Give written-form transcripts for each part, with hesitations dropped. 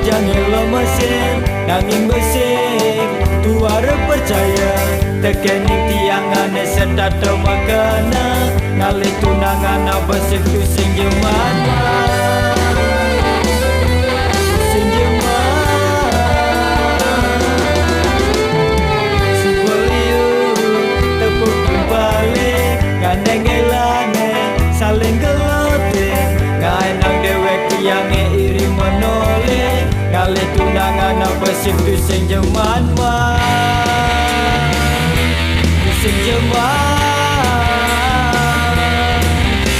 Jangan lo mesin nanging besik tua percaya tekening tiangan sedato makana ngalih tunangan besik tu sing jeman sing jeman subeliu tepuk kembali gandeng elane saling gelote ngainang dewek tiang iri menoleh kali tunangan besik tu sing jeman sing jeman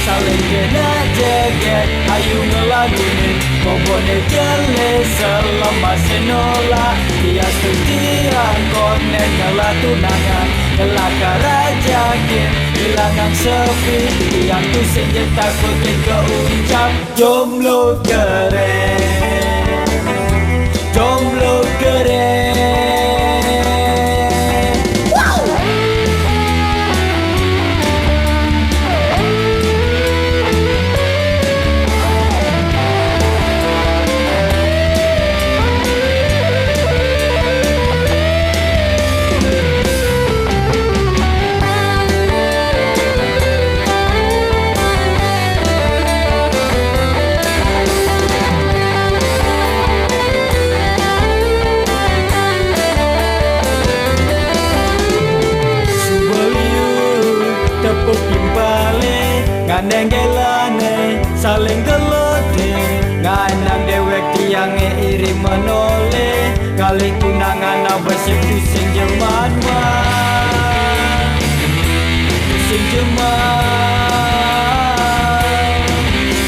saling kena jeget ayu ngelagunin kobone jele selama senola dia setiran konen ngela tunangan ngela karajakin hilangan sepi yang tu sing takutin keucap jomblo keren jomblo keren. Wow. Tepuk timbale ngandeng gelane saling gelote nganang dewek tiange iri menoleh kali tunangan besik tu sing jeman sing jeman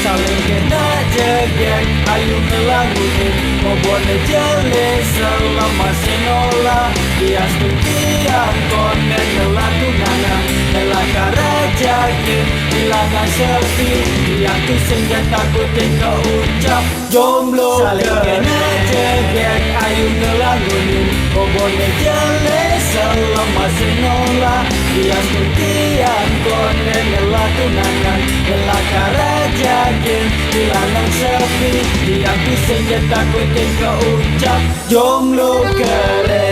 saling kena jeget ayu ngelagunin ngobone jele selama senola dia setiap konen ngela tunangan ngela karajakin hilangan sepi yang tu sing takutin keucap jomblo saling kena jeget ayu ngelagunin ngobone jele selama senola dia setiap konen ngela tunangan ngela karajakin hilangan sepi yang tu sing takutin keucap jomblo keren.